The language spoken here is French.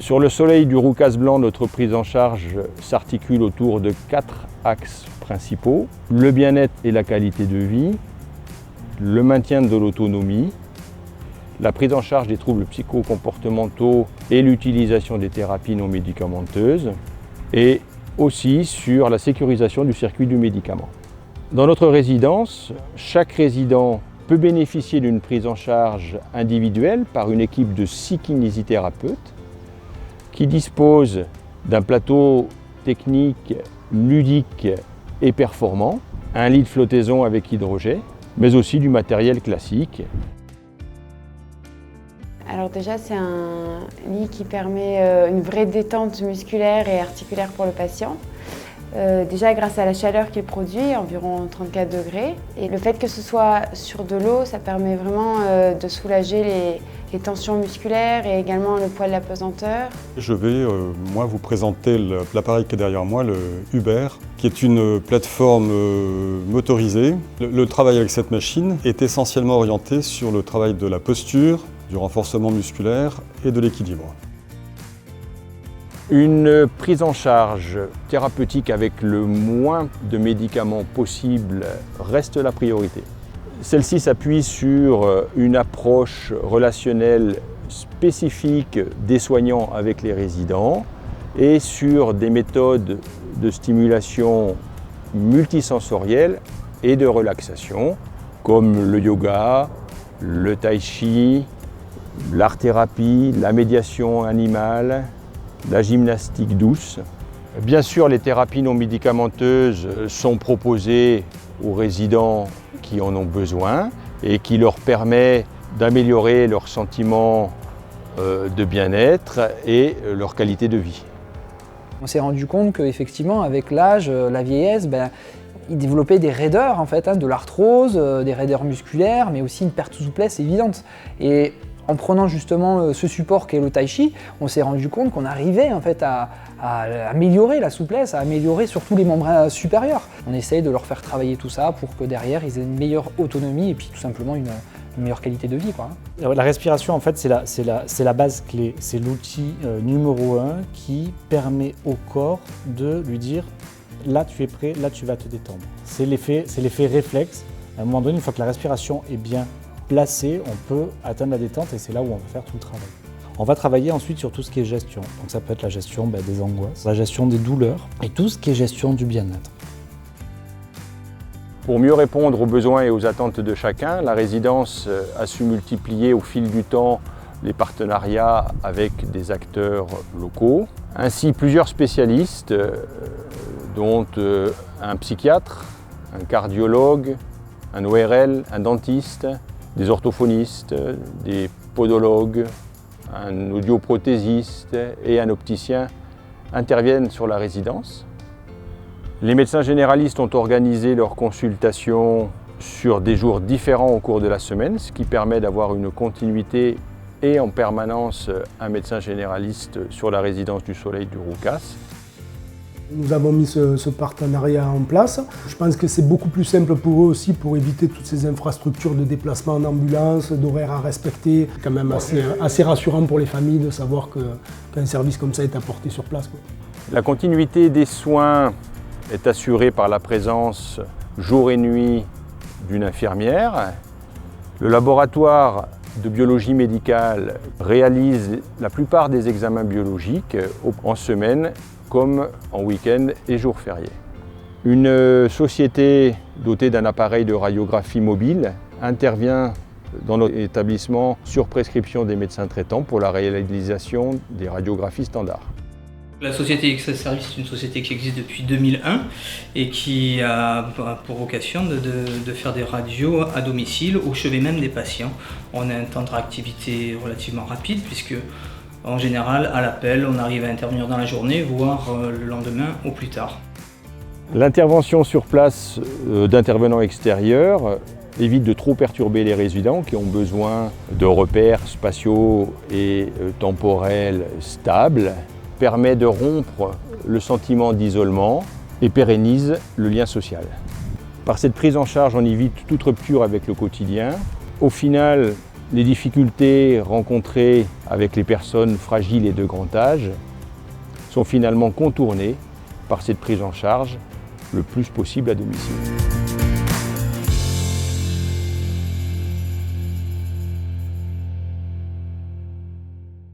Sur le soleil du Roucas blanc, notre prise en charge s'articule autour de 4 axes principaux. Le bien-être et la qualité de vie, le maintien de l'autonomie, la prise en charge des troubles psychocomportementaux et l'utilisation des thérapies non médicamenteuses, et aussi sur la sécurisation du circuit du médicament. Dans notre résidence, chaque résident peut bénéficier d'une prise en charge individuelle par une équipe de 6 kinésithérapeutes qui dispose d'un plateau technique, ludique et performant, un lit de flottaison avec hydrogel, mais aussi du matériel classique. Alors déjà, c'est un lit qui permet une vraie détente musculaire et articulaire pour le patient. Déjà grâce à la chaleur qu'il produit, environ 34 degrés. Et le fait que ce soit sur de l'eau, ça permet vraiment de soulager les tensions musculaires et également le poids de la pesanteur. Je vais moi vous présenter l'appareil qui est derrière moi, le Uber, qui est une plateforme motorisée. Le travail avec cette machine est essentiellement orienté sur le travail de la posture, du renforcement musculaire et de l'équilibre. Une prise en charge thérapeutique avec le moins de médicaments possible reste la priorité. Celle-ci s'appuie sur une approche relationnelle spécifique des soignants avec les résidents et sur des méthodes de stimulation multisensorielle et de relaxation comme le yoga, le tai chi, l'art-thérapie, la médiation animale, la gymnastique douce. Bien sûr, les thérapies non médicamenteuses sont proposées aux résidents qui en ont besoin et qui leur permet d'améliorer leur sentiment de bien-être et leur qualité de vie. On s'est rendu compte qu'effectivement, avec l'âge, la vieillesse, il développait des raideurs, en fait, de l'arthrose, des raideurs musculaires, mais aussi une perte de souplesse évidente. Et en prenant justement ce support qu'est le tai chi, on s'est rendu compte qu'on arrivait en fait à améliorer la souplesse, à améliorer surtout les membres supérieurs. On essaye de leur faire travailler tout ça pour que derrière ils aient une meilleure autonomie et puis tout simplement une meilleure qualité de vie, quoi. La respiration, en fait, c'est la base clé. C'est l'outil numéro 1 qui permet au corps de lui dire là tu es prêt, là tu vas te détendre. C'est l'effet réflexe. À un moment donné, une fois que la respiration est bien placé, on peut atteindre la détente et c'est là où on va faire tout le travail. On va travailler ensuite sur tout ce qui est gestion. Donc ça peut être la gestion des angoisses, la gestion des douleurs et tout ce qui est gestion du bien-être. Pour mieux répondre aux besoins et aux attentes de chacun, la résidence a su multiplier au fil du temps les partenariats avec des acteurs locaux. Ainsi, plusieurs spécialistes, dont un psychiatre, un cardiologue, un ORL, un dentiste, des orthophonistes, des podologues, un audioprothésiste et un opticien interviennent sur la résidence. Les médecins généralistes ont organisé leurs consultations sur des jours différents au cours de la semaine, ce qui permet d'avoir une continuité et en permanence un médecin généraliste sur la résidence du Soleil du Roucas. Nous avons mis ce partenariat en place. Je pense que c'est beaucoup plus simple pour eux aussi pour éviter toutes ces infrastructures de déplacement en ambulance, d'horaires à respecter. C'est quand même assez rassurant pour les familles de savoir qu'un service comme ça est apporté sur place, quoi. La continuité des soins est assurée par la présence jour et nuit d'une infirmière. Le laboratoire de biologie médicale réalise la plupart des examens biologiques en semaine comme en week-end et jours fériés. Une société dotée d'un appareil de radiographie mobile intervient dans notre établissement sur prescription des médecins traitants pour la réalisation des radiographies standards. La société XS Service est une société qui existe depuis 2001 et qui a pour vocation de faire des radios à domicile, au chevet même des patients. On a un temps de réactivité relativement rapide puisque en général, à l'appel, on arrive à intervenir dans la journée, voire le lendemain au plus tard. L'intervention sur place d'intervenants extérieurs évite de trop perturber les résidents qui ont besoin de repères spatiaux et temporels stables, permet de rompre le sentiment d'isolement et pérennise le lien social. Par cette prise en charge, on évite toute rupture avec le quotidien. Au final, Les difficultés rencontrées avec les personnes fragiles et de grand âge sont finalement contournées par cette prise en charge le plus possible à domicile.